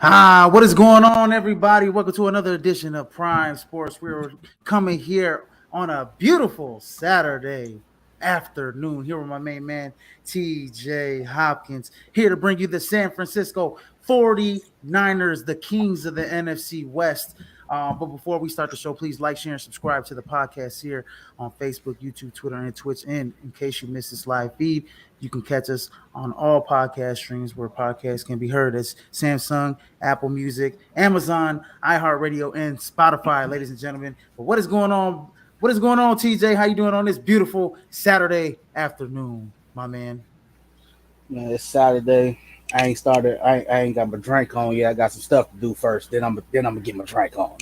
What is going on, everybody? Welcome to another edition of Prime Sports. We're coming here on a beautiful Saturday afternoon here with my main man, TJ Hopkins, here to bring you the San Francisco 49ers, the kings of the NFC West. But before we start the show, please like, share, and subscribe to the podcast here on Facebook, YouTube, Twitter, and Twitch. And in case you missed this live feed, you can catch us on all podcast streams where podcasts can be heard. As Samsung, Apple Music, Amazon, iHeartRadio, and Spotify, ladies and gentlemen. But what is going on? What is going on, TJ? How you doing on this beautiful Saturday afternoon, my man? Man, it's Saturday. I ain't got my drink on yet. I got some stuff to do first. Then I'm gonna get my drink on.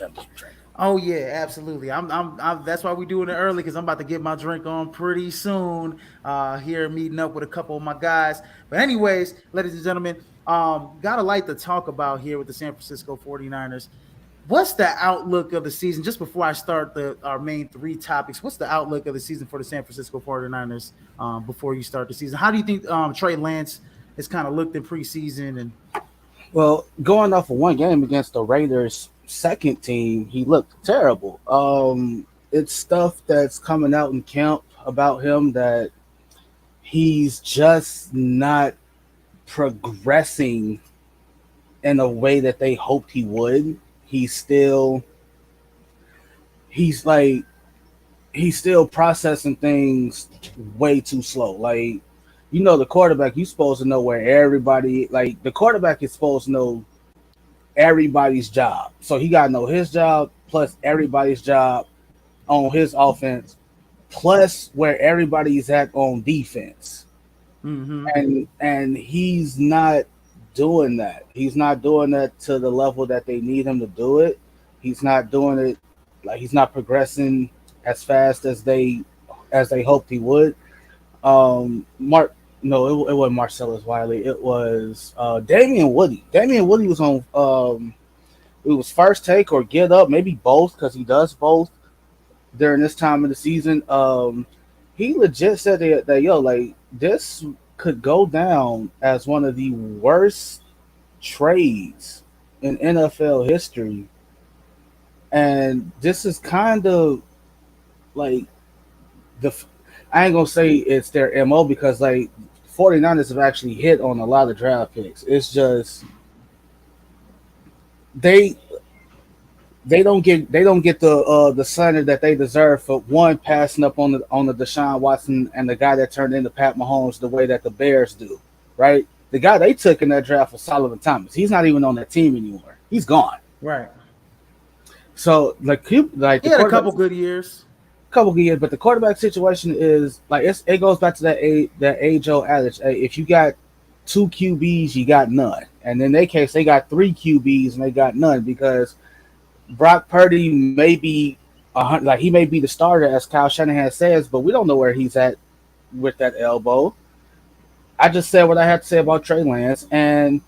Oh yeah, absolutely. I'm that's why we doing it early, because I'm about to get my drink on pretty soon. Here meeting up with a couple of my guys. But anyways, ladies and gentlemen, got a lot to talk about here with the San Francisco 49ers. What's the outlook of the season? Just before I start our main three topics, what's the outlook of the season for the San Francisco 49ers before you start the season? How do you think Trey Lance has kind of looked in preseason? And well, going off of one game against the Raiders' second team, he looked terrible. It's stuff that's coming out in camp about him that he's just not progressing in a way that they hoped he would. He's still processing things way too slow. Like, you know, the quarterback, you're supposed to know where everybody, like, the quarterback is supposed to know everybody's job. So he got to know his job plus everybody's job on his offense, plus where everybody's at on defense. mm-hmm. And he's not doing that. He's not doing that to the level that they need him to do it. He's not doing it, like, he's not progressing as fast as they hoped he would. It wasn't Marcellus Wiley. It was Damian Woody. Damian Woody was on it was First Take or Get Up, maybe both, because he does both during this time of the season. He legit said that this could go down as one of the worst trades in NFL history. And this is kind of like I ain't gonna say it's their MO, because like 49ers have actually hit on a lot of draft picks. It's just they don't get the center that they deserve for one, passing up on the Deshaun Watson and the guy that turned into Pat Mahomes the way that the Bears do, right? The guy they took in that draft was Solomon Thomas. He's not even on that team anymore. He's gone. Right. So he had a couple good years. But the quarterback situation is like it goes back to that age-old adage. Hey, if you got two QBs, you got none. And in their case, they got three QBs and they got none, because Brock Purdy may be he may be the starter, as Kyle Shanahan says, but we don't know where he's at with that elbow. I just said what I had to say about Trey Lance, and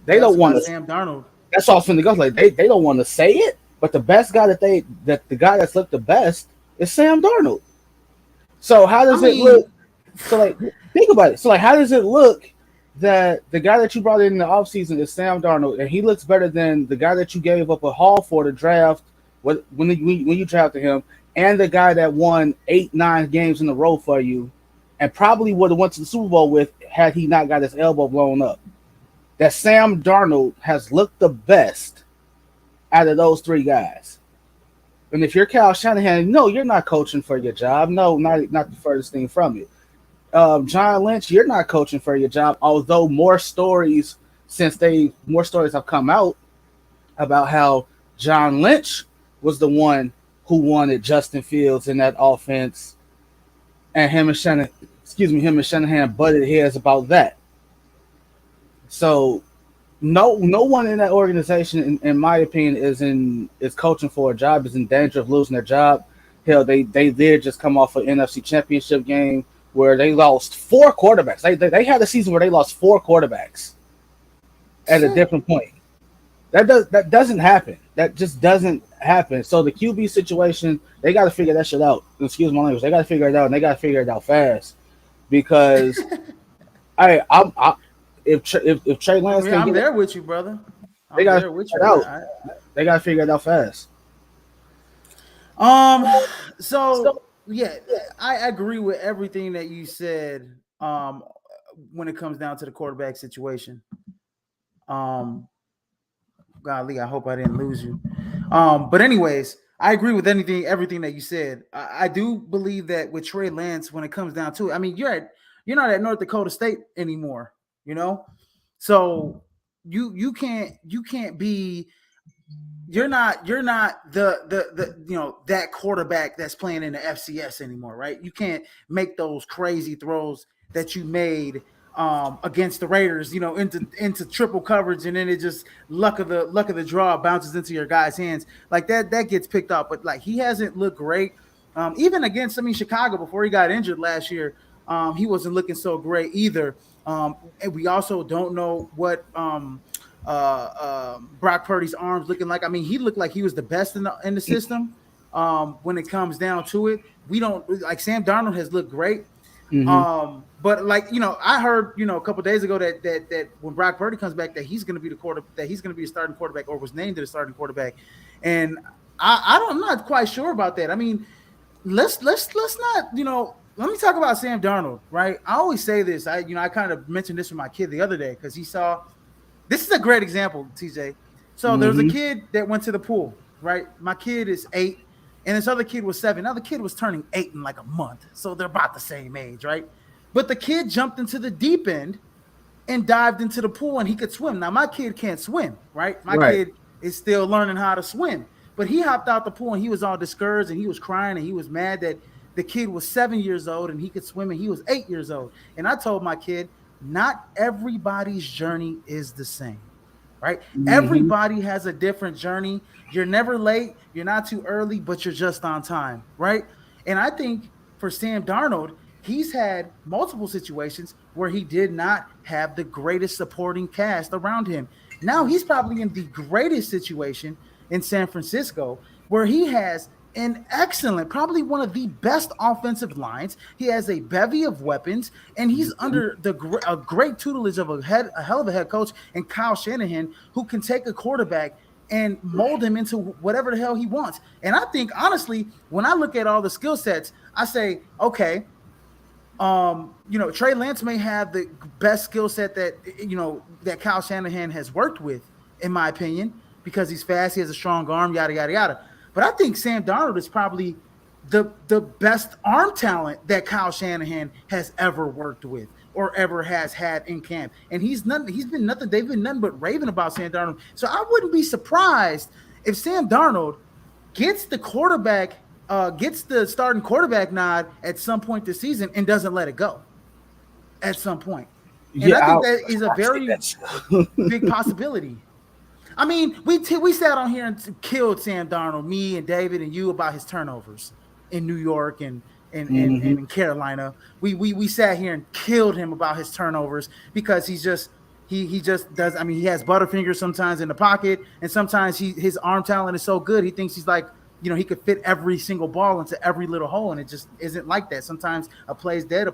they don't want to. Sam Darnold. That's all from the guys. Like they don't want to say it, but the best guy the guy that's looked the best is Sam Darnold. So how does it look? So like, think about it. So like, how does it look that the guy that you brought in the offseason is Sam Darnold, and he looks better than the guy that you gave up a haul for to draft when you drafted him, and the guy that won 8-9 games in a row for you, and probably would have went to the Super Bowl with had he not got his elbow blown up? That Sam Darnold has looked the best out of those three guys. And if you're Kyle Shanahan, no, you're not coaching for your job. No, not the furthest thing from it. John Lynch, you're not coaching for your job. Although more stories have come out about how John Lynch was the one who wanted Justin Fields in that offense, and him and Shanahan butted heads about that. So no one in that organization, in my opinion, is coaching for a job, is in danger of losing their job. Hell, they did just come off an NFC Championship game where they lost 4 quarterbacks. They had a season where they lost 4 quarterbacks at a different point. That doesn't happen. That just doesn't happen. So the QB situation, they got to figure that shit out. Excuse my language. They got to figure it out, and they got to figure it out fast, because if Trey Lance, I'm there with you, brother. They I'm got to there with figure it you. out. They got to figure it out fast. Um, so yeah, I agree with everything that you said. When it comes down to the quarterback situation. Um, golly, I hope I didn't lose you. But anyways, I agree with everything that you said. I do believe that with Trey Lance, when it comes down to it, I mean, you're not at North Dakota State anymore, you know, so you can't be you're not the that quarterback that's playing in the FCS anymore, right? You can't make those crazy throws that you made against the Raiders, into triple coverage, and then it just luck of the draw bounces into your guy's hands like that gets picked up. But like he hasn't looked great, even against Chicago before he got injured last year. He wasn't looking so great either. And we also don't know what Brock Purdy's arms looking like. I mean, he looked like he was the best in the system. When it comes down to it, we don't like Sam Darnold has looked great. Mm-hmm. But like I heard a couple days ago that when Brock Purdy comes back, that he's going to be the starting quarterback, or was named the starting quarterback, and I'm not quite sure about that. I mean, let's not let me talk about Sam Darnold, right? I always say this. I kind of mentioned this with my kid the other day because he saw. This is a great example, TJ. So there was a Mm-hmm. kid that went to the pool, right? My kid is 8, and this other kid was 7. Now the kid was turning 8 in like a month, so they're about the same age, right? But the kid jumped into the deep end and dived into the pool, and he could swim. Now my kid can't swim, right? My Right. kid is still learning how to swim, but he hopped out the pool and he was all discouraged and he was crying and he was mad that the kid was 7 years old and he could swim and he was 8 years old. And I told my kid, not everybody's journey is the same, right? Mm-hmm. Everybody has a different journey. You're never late, you're not too early, but you're just on time, right? And I think for Sam Darnold, he's had multiple situations where he did not have the greatest supporting cast around him. Now he's probably in the greatest situation in San Francisco where he has an excellent, probably one of the best offensive lines. He has a bevy of weapons, and he's under a great tutelage of a hell of a head coach and Kyle Shanahan, who can take a quarterback and mold him into whatever the hell he wants. And I think honestly, when I look at all the skill sets, I say, okay, Trey Lance may have the best skill set that Kyle Shanahan has worked with, in my opinion, because he's fast, he has a strong arm, yada yada yada. But I think Sam Darnold is probably the best arm talent that Kyle Shanahan has ever worked with or ever has had in camp. And he's been nothing. They've been nothing but raving about Sam Darnold. So I wouldn't be surprised if Sam Darnold gets the starting quarterback nod at some point this season and doesn't let it go at some point. And I Yeah, think that is a I see very that. big possibility. I mean, we sat on here and killed Sam Darnold, me and David and you, about his turnovers in New York and Mm-hmm. in Carolina. We sat here and killed him about his turnovers because he just does. I mean, he has butterfingers sometimes in the pocket, and sometimes his arm talent is so good he thinks he's like he could fit every single ball into every little hole, and it just isn't like that. Sometimes a play's dead, you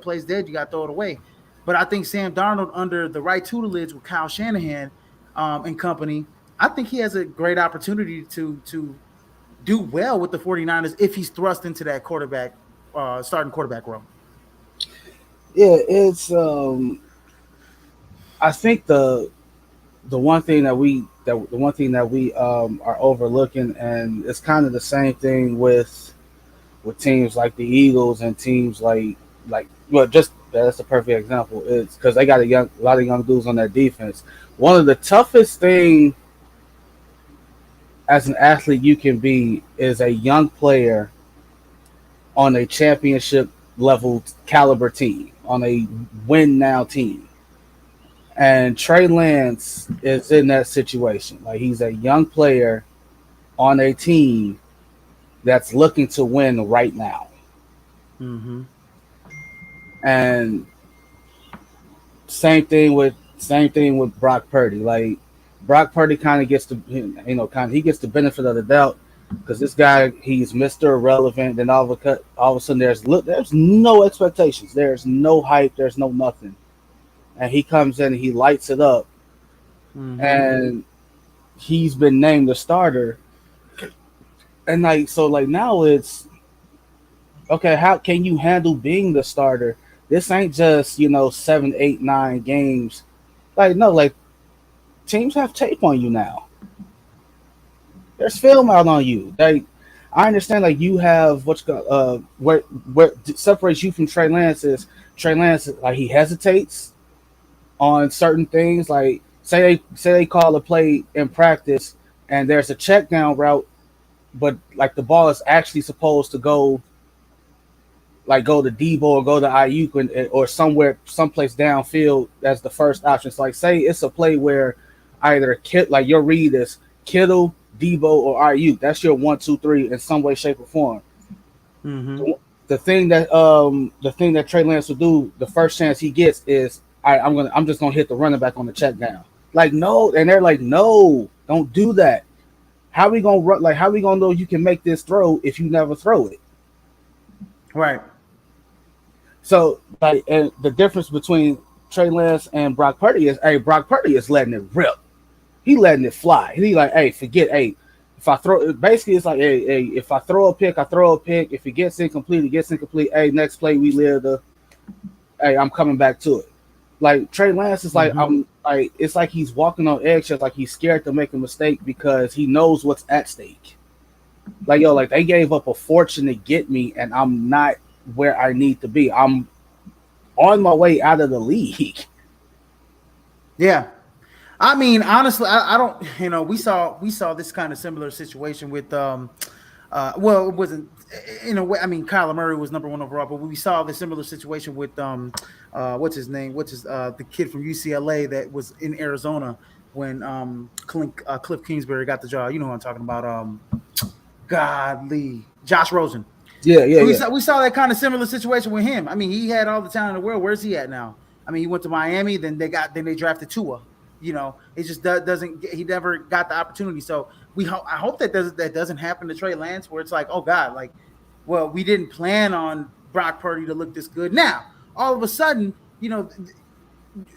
got to throw it away. But I think Sam Darnold, under the right tutelage with Kyle Shanahan and company, I think he has a great opportunity to do well with the 49ers if he's thrust into that starting quarterback role. Yeah, it's I think the one thing that we are overlooking, and it's kind of the same thing with teams like the Eagles and teams like well, just that's a perfect example. It's because they got a lot of young dudes on their defense. One of the toughest thing as an athlete you can be is a young player on a championship level caliber team, on a win now team. And Trey Lance is in that situation. Like, he's a young player on a team that's looking to win right now. Mm-hmm. And same thing with Brock Purdy. Like, Brock Purdy kind of gets he gets the benefit of the doubt because this guy, he's Mr. Irrelevant. Then all of a sudden there's no expectations, there's no hype, there's no nothing, and he comes in and he lights it up. Mm-hmm. And he's been named the starter, and like so, like now it's okay. How can you handle being the starter? This ain't just 7, 8, 9 games. Like no, like teams have tape on you now. There's film out on you. Like I understand, like you have what separates you from Trey Lance is Trey Lance, like he hesitates on certain things. Like say they call a play in practice and there's a check down route, but like the ball is actually supposed to go to Debo or go to Ayuk or someplace downfield as the first option. So like say it's a play where either like your read is Kittle, Debo, or Ayuk. That's your 1, 2, 3 in some way, shape, or form. Mm-hmm. The thing that Trey Lance will do the first chance he gets is I'm just gonna hit the running back on the check down. Like no, and they're like no, don't do that. How we gonna run? Like how we gonna know you can make this throw if you never throw it? Right. So like, and the difference between Trey Lance and Brock Purdy is, Brock Purdy is letting it rip. He letting it fly. He like, forget, if I throw, basically it's like, if I throw a pick, I throw a pick. If it gets incomplete, it gets incomplete. Next play we live I'm coming back to it. Like Trey Lance is like, it's like he's walking on eggshells, like he's scared to make a mistake because he knows what's at stake. Like like they gave up a fortune to get me, and I'm not where I need to be. I'm on my way out of the league. Yeah. I mean, honestly, I don't. We saw this kind of similar situation with well, it wasn't in a way. I mean, Kyler Murray was number 1 overall, but we saw the similar situation with what's his name? The kid from UCLA that was in Arizona when Cliff Kingsbury got the job. You know who I'm talking about? Godly Josh Rosen. Yeah. We saw that kind of similar situation with him. I mean, he had all the talent in the world. Where's he at now? I mean, he went to Miami, then they drafted Tua. It just doesn't. He never got the opportunity. So I hope that doesn't happen to Trey Lance, where it's like, oh God, like, well, we didn't plan on Brock Purdy to look this good. Now, all of a sudden,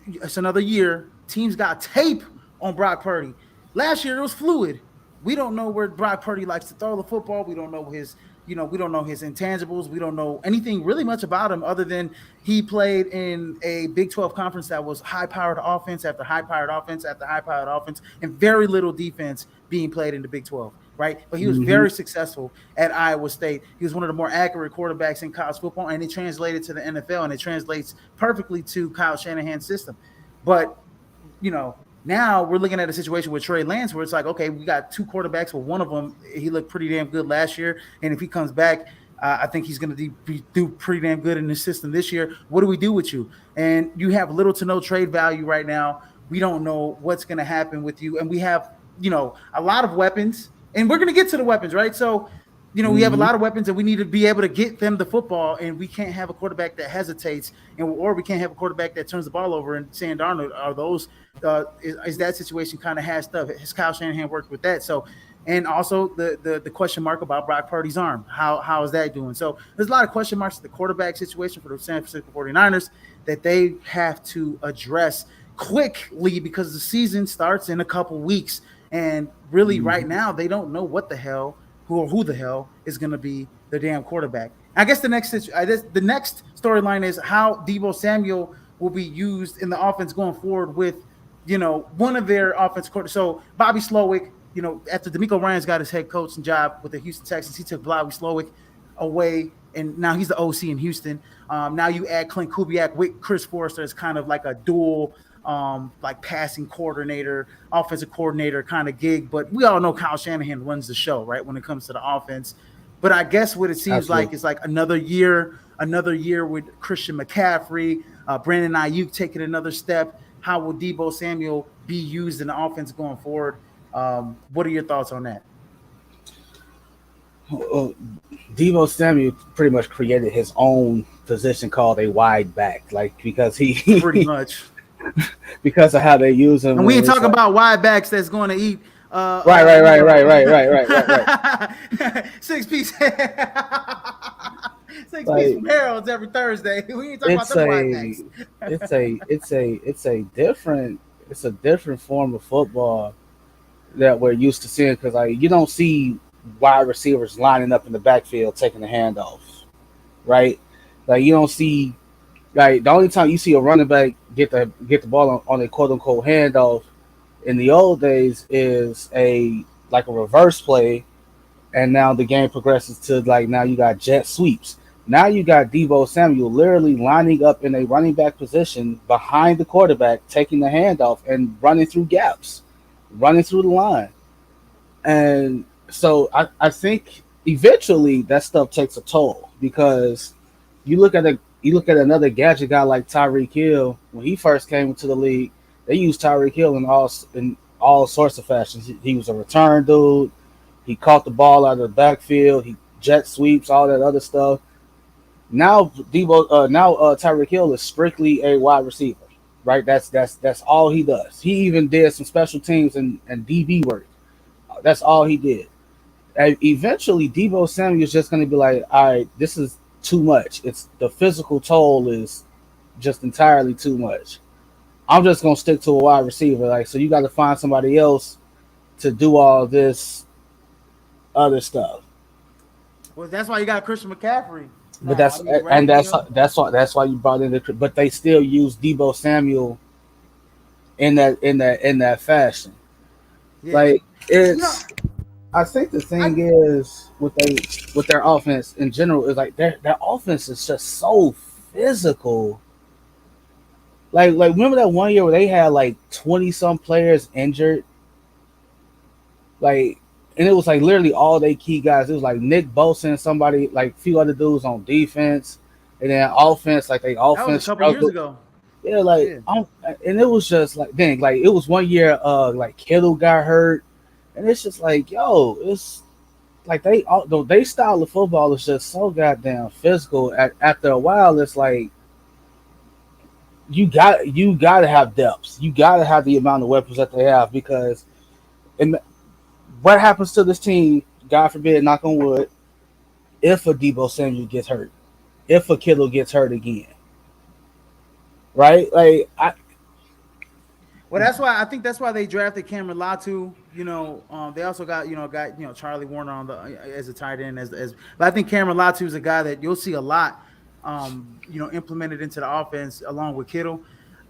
it's another year. Teams got tape on Brock Purdy. Last year it was fluid. We don't know where Brock Purdy likes to throw the football. We don't know his intangibles. We don't know anything really much about him other than he played in a Big 12 conference that was high-powered offense after high-powered offense after high-powered offense and very little defense being played in the Big 12, right? But he was very successful at Iowa State. He was one of the more accurate quarterbacks in college football, and it translated to the NFL, and it translates perfectly to Kyle Shanahan's system. But, now we're looking at a situation with Trey Lance where it's like, okay, we got 2 quarterbacks, but one of them, he looked pretty damn good last year. And if he comes back, I think he's going to do pretty damn good in the system this year. What do we do with you? And you have little to no trade value right now. We don't know what's going to happen with you. And we have, a lot of weapons. And we're going to get to the weapons, right? So, we have a lot of weapons and we need to be able to get them the football, and we can't have a quarterback that hesitates, or we can't have a quarterback that turns the ball over. And Sam Darnold, are those is that situation kind of hashed up? Has Kyle Shanahan worked with that? So, and also the question mark about Brock Purdy's arm. How is that doing? So there's a lot of question marks at the quarterback situation for the San Francisco 49ers that they have to address quickly because the season starts in a couple weeks. And really right now they don't know what the hell who the hell is going to be the damn quarterback. I guess the next storyline is how Deebo Samuel will be used in the offense going forward with, one of their offense coordinators. So Bobby Slowick, after DeMeco Ryans got his head coaching job with the Houston Texans, he took Bobby Slowick away, and now he's the OC in Houston. Now you add Clint Kubiak with Chris Forrester as kind of like a dual like passing coordinator, offensive coordinator kind of gig. But we all know Kyle Shanahan runs the show, right, when it comes to the offense. But I guess what it seems like is like another year with Christian McCaffrey, Brandon Ayuk taking another step. How will Deebo Samuel be used in the offense going forward? What are your thoughts on that? Deebo Samuel pretty much created his own position called a wide back, like because he pretty much because of how they use him. And we ain't talking about wide backs that's going to eat. Right. 6-piece. 6-piece from Harold's every Thursday. We ain't talking about the wide backs. It's a different form of football. that we're used to seeing because like you don't see wide receivers lining up in the backfield taking the handoffs, right? Like you don't see like the only time you see a running back get the ball on a quote unquote handoff in the old days is a like a reverse play, and now the game progresses to like now you got jet sweeps. Now you got Debo Samuel literally lining up in a running back position behind the quarterback, taking the handoff and running through gaps, running through the line. And so I think eventually that stuff takes a toll because you look at another gadget guy like Tyreek Hill when he first came into the league. They used Tyreek Hill in all sorts of fashions. He was a return dude. He caught the ball out of the backfield. He jet sweeps, all that other stuff. Now Tyreek Hill is strictly a wide receiver, right? That's all he does. He even did some special teams and DB work. That's all he did. And eventually, Debo Samuel is just going to be like, all right, this is too much. It's the physical toll is just entirely too much. I'm just going to stick to a wide receiver. Like, so you got to find somebody else to do all this other stuff. Well, that's why you got Christian McCaffrey But now. I that's mean, and right? You know, that's why you brought in the. But they still use Debo Samuel in that fashion. yeah. Like You know, it's I think the I thing is with their offense in general is like their offense is just so physical. Like remember that one year where they had like 20 some players injured, like and it was like literally all they key guys. It was like Nick Bosa and somebody like a few other dudes on defense, and then offense like they that was a offense couple years struggled. ago. Yeah, like Yeah. and it was just like dang, like it was one year like Kittle got hurt, and it's just like yo, it's like they style of football is just so goddamn physical. After a while, it's like you got to have depth. You got to have the amount of weapons that they have because and what happens to this team? God forbid, knock on wood, if a Debo Samuel gets hurt, if a Kittle gets hurt again, right? Like Well, that's why I think that's why they drafted Cameron Latu. They also got a guy Charlie Warner on the as a tight end but I think Cameron Latu is a guy that you'll see a lot, implemented into the offense along with Kittle.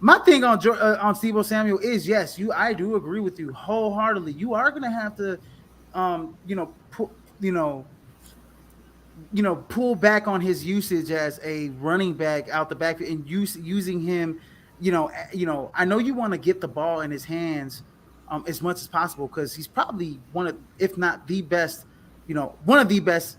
My thing on Steve Samuel is yes, I do agree with you wholeheartedly. You are going to have to, put, pull back on his usage as a running back out the back and using him. I know you want to get the ball in his hands as much as possible because he's probably one of, if not the best, one of the best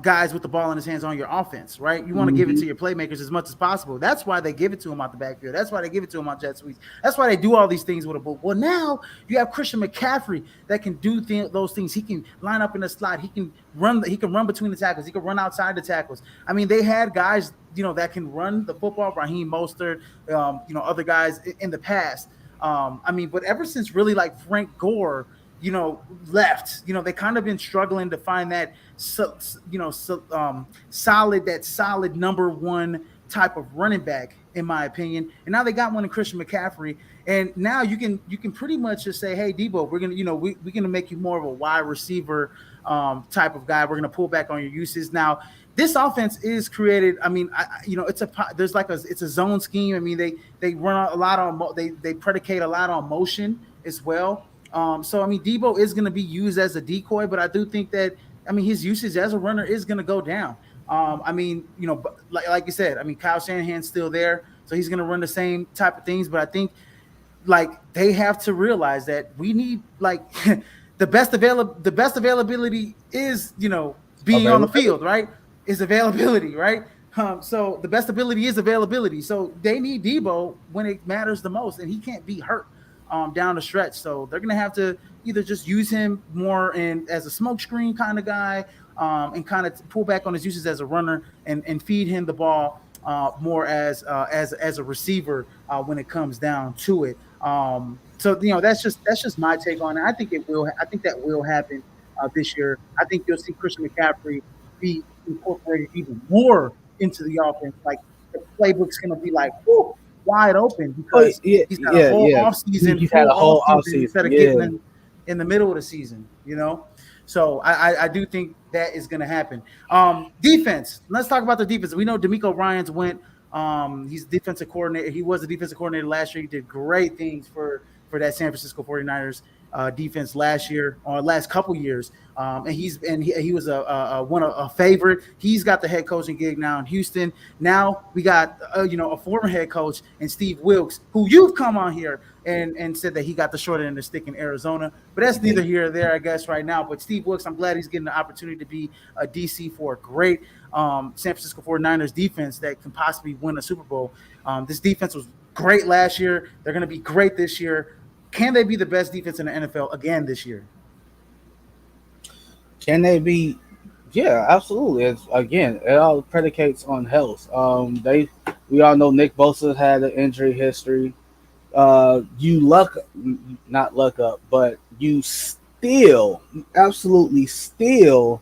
guys with the ball in his hands on your offense, right? You want to give it mhm. to your playmakers as much as possible. That's why they give it to him out the backfield. That's why they give it to him on jet sweeps. That's why they do all these things with a ball. Well, now you have Christian McCaffrey that can do those things. He can line up in the slot. He can run. He can run between the tackles. He can run outside the tackles. I mean, they had guys, that can run the football. Raheem Mostert, other guys in the past. But ever since really like Frank Gore, left. They kind of been struggling to find that, solid number one type of running back, in my opinion. And now they got one in Christian McCaffrey. And now you can pretty much just say, hey, Debo, we're gonna, we're gonna make you more of a wide receiver type of guy. We're gonna pull back on your uses. Now, this offense is created. I mean, it's a zone scheme. I mean, they run a lot on they predicate a lot on motion as well. So I mean, Debo is going to be used as a decoy, but I do think that his usage as a runner is going to go down. Like you said, I mean, Kyle Shanahan's still there, so he's going to run the same type of things. But I think like they have to realize that we need like the best availability is being on the Availability. field, right? Is availability, right? So the best ability is availability. So they need Debo when it matters the most, and he can't be hurt down the stretch. So they're gonna have to either just use him more and as a smokescreen kind of guy, and kind of pull back on his uses as a runner and feed him the ball more as a receiver when it comes down to it. So that's just my take on it. I think it will. I think that will happen this year. I think you'll see Christian McCaffrey be incorporated even more into the offense. Like the playbook's going to be like wide open Oh because yeah, he's got a yeah, whole yeah. offseason He's had full a off whole off season season. instead of getting Yeah, them. in the middle of the season, you know. So I do think that is going to happen. Defense. Let's talk about the defense. We know D'Amico Ryans went. He's defensive coordinator. He was a defensive coordinator last year. He did great things for that San Francisco 49ers defense last year or last couple years. He was a favorite. He's got the head coaching gig now in Houston. Now we got a former head coach and Steve Wilkes, who you've come on here and said that he got the short end of the stick in Arizona. But that's neither here or there, I guess, right now. But Steve Wilkes, I'm glad he's getting the opportunity to be a DC for a great San Francisco 49ers defense that can possibly win a Super Bowl. This defense was great last year. They're going to be great this year. Can they be the best defense in the NFL again this year? Can they be? Yeah, absolutely. It all predicates on health. We all know Nick Bosa had an injury history. Not luck up, but you absolutely steal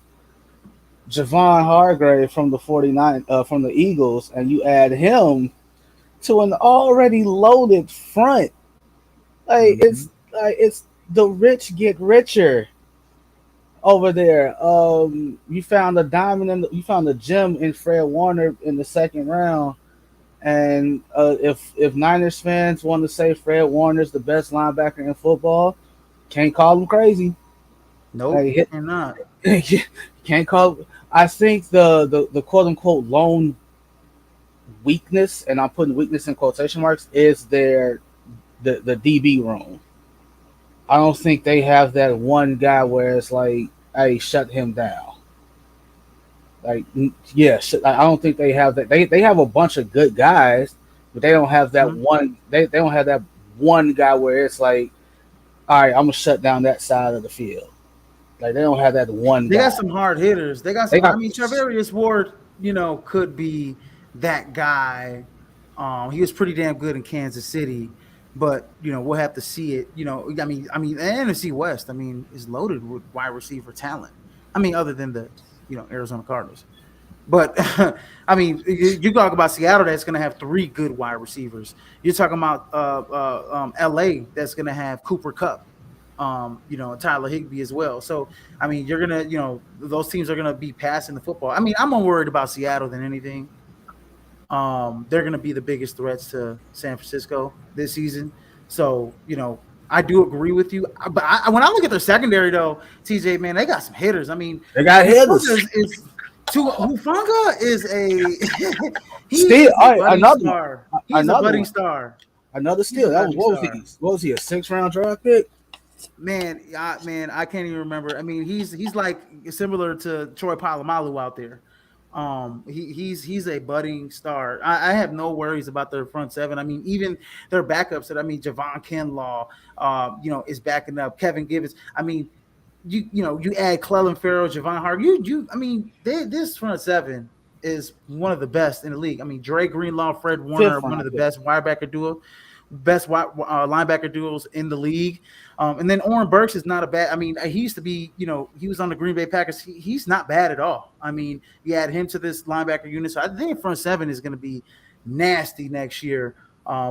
Javon Hargrave from the from the Eagles, and you add him to an already loaded front. It's the rich get richer over there. You found you found a gem in Fred Warner in the second round, and if Niners fans want to say Fred Warner's the best linebacker in football, can't call him crazy. Nope, I'm not. Can't call. I think the quote unquote lone weakness, and I'm putting weakness in quotation marks, is the DB room. I don't think they have that one guy where it's like, hey, shut him down. I don't think they have that. They have a bunch of good guys, but they don't have that one. They don't have that one guy where it's like, all right, I'm gonna shut down that side of the field. Like they don't have that one. They got some hard hitters. I mean, Charvarius Ward, could be that guy. He was pretty damn good in Kansas City, but we'll have to see it. I mean, the NFC West, is loaded with wide receiver talent. I mean, other than the Arizona Cardinals, but I mean, you talk about Seattle that's going to have 3 good wide receivers. You're talking about LA that's going to have Cooper Kupp. Tyler Higbee as well. So, I mean, you're going to, those teams are going to be passing the football. I mean, I'm more worried about Seattle than anything. They're going to be the biggest threats to San Francisco this season. So, I do agree with you. But when I look at their secondary, though, TJ, man, they got some hitters. I mean, they got hitters. Hufanga is a budding star. Another steal. What was he? A 6th-round draft pick? Man, I can't even remember. I mean, he's like similar to Troy Polamalu out there. He's a budding star. I have no worries about their front seven. I mean, even their backups. Javon Kinlaw, is backing up Kevin Gibbons. I mean, you add Clelin Ferrell, Javon Hart. This front seven is one of the best in the league. I mean, Dre Greenlaw, Fred Warner are one of the best linebacker duos in the league. And then Oren Burks is not a bad. I mean, he used to be, he was on the Green Bay Packers. He's not bad at all. I mean, you add him to this linebacker unit. So I think front seven is going to be nasty next year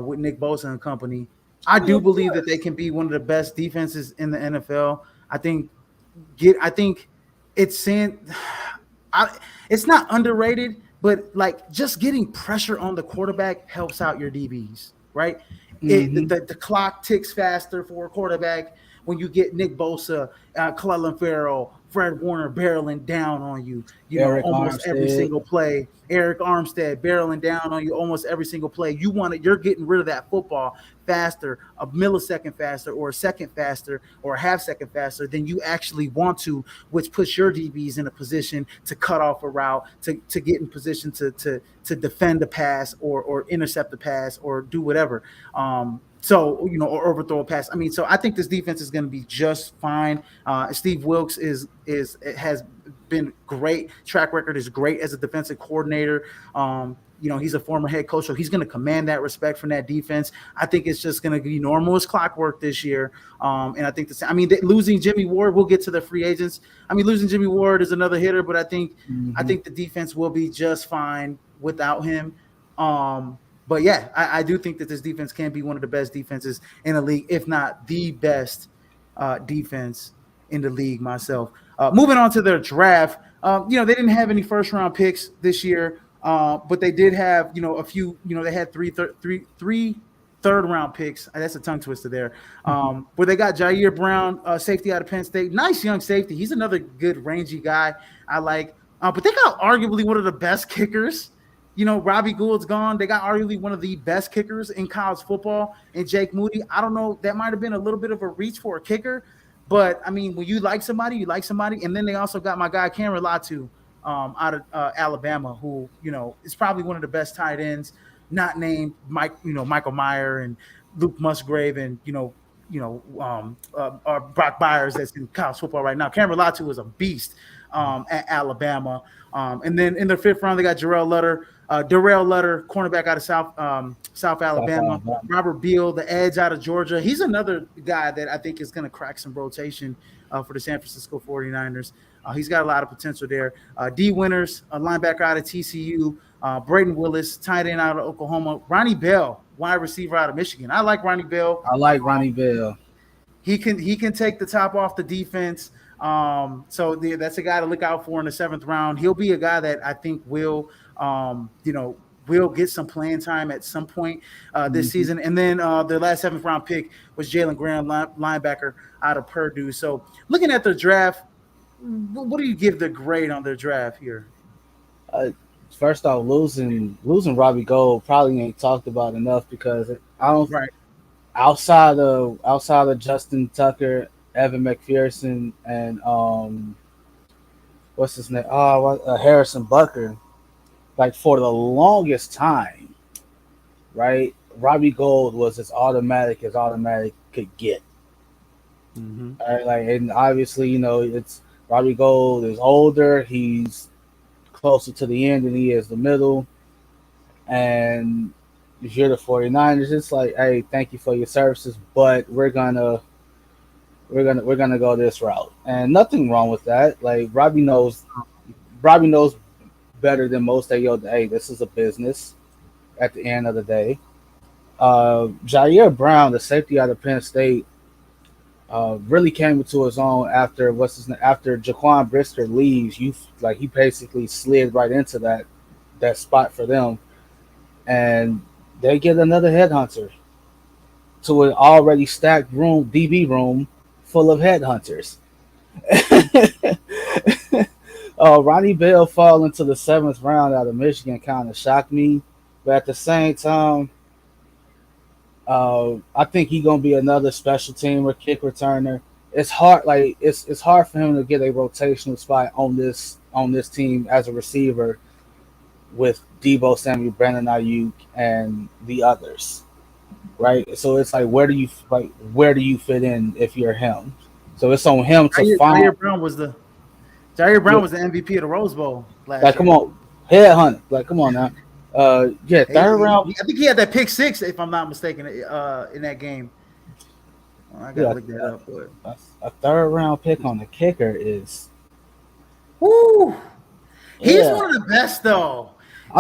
with Nick Bosa and company. I do believe that they can be one of the best defenses in the NFL. I think it's not underrated, but like just getting pressure on the quarterback helps out your DBs, right? The clock ticks faster for a quarterback when you get Nick Bosa, Clelin Ferrell, Fred Warner barreling down on you, every single play. Eric Armstead barreling down on you almost every single play. You're getting rid of that football faster, a millisecond faster, or a second faster, or a half second faster than you actually want to, which puts your DBs in a position to cut off a route, to get in position to defend the pass or intercept the pass or do whatever. Or overthrow a pass. I mean, so I think this defense is going to be just fine. Steve Wilkes has been great. Track record is great as a defensive coordinator. He's a former head coach, so he's going to command that respect from that defense. I think it's just going to be normal as clockwork this year. And I think losing Jimmy Ward, we'll get to the free agents. I mean, losing Jimmy Ward is another hitter, but I think the defense will be just fine without him. But yeah, I do think that this defense can be one of the best defenses in the league, if not the best defense in the league myself. Moving on to their draft, they didn't have any first round picks this year, but they did have a few. They had three third round picks. That's a tongue twister there. Where they got Jair Brown, safety out of Penn State. Nice young safety. He's another good rangy guy I like. But they got arguably one of the best kickers. Robbie Gould's gone. They got arguably one of the best kickers in college football, and Jake Moody. I don't know. That might have been a little bit of a reach for a kicker, but I mean, when you like somebody, you like somebody. And then they also got my guy Cameron Latu out of Alabama, who is probably one of the best tight ends, not named Michael Meyer and Luke Musgrave and Brock Byers that's in college football right now. Cameron Latu is a beast at Alabama. And then in the fifth round, they got Darrell Lutter, cornerback out of South Alabama. Robert Beal, the edge out of Georgia. He's another guy that I think is going to crack some rotation for the San Francisco 49ers. He's got a lot of potential there. D. Winters, a linebacker out of TCU. Braden Willis, tight end out of Oklahoma. Ronnie Bell, wide receiver out of Michigan. I like Ronnie Bell. He can take the top off the defense. So that's a guy to look out for in the seventh round. He'll be a guy that I think will get some playing time at some point this season. And then their last seventh round pick was Jalen Graham, linebacker out of Purdue. So looking at their draft, what do you give the grade on their draft here? First off, losing Robbie Gould probably ain't talked about enough because I don't. Right. Outside of Justin Tucker, Evan McPherson, and what's his name? Harrison Butker. Like for the longest time, right? Robbie Gould was as automatic could get. Mm-hmm. Right, and obviously, it's Robbie Gould is older. He's closer to the end than he is the middle. And if you're the 49ers, it's like, hey, thank you for your services, but we're gonna go this route. And nothing wrong with that. Like Robbie knows better than most. Hey, this is a business at the end of the day. Jair Brown, the safety out of Penn State, really came into his own after Jaquan Brisker leaves. He basically slid right into that spot for them, and they get another headhunter to an already stacked DB room full of headhunters. Ronnie Bell fall into the seventh round out of Michigan kind of shocked me, but at the same time, I think he's gonna be another special team or kick returner. It's hard, it's hard for him to get a rotational spot on this team as a receiver with Debo Samuel, Brandon Ayuk, and the others, right? So it's like, where do you fit in if you're him? So it's on him to find. Jair Brown was the MVP of the Rose Bowl last year. Come on, headhunt. Come on now. Third round. I think he had that pick six, if I'm not mistaken, in that game. I gotta look that up. But a third round pick on the kicker is. Woo! He's one of the best, though.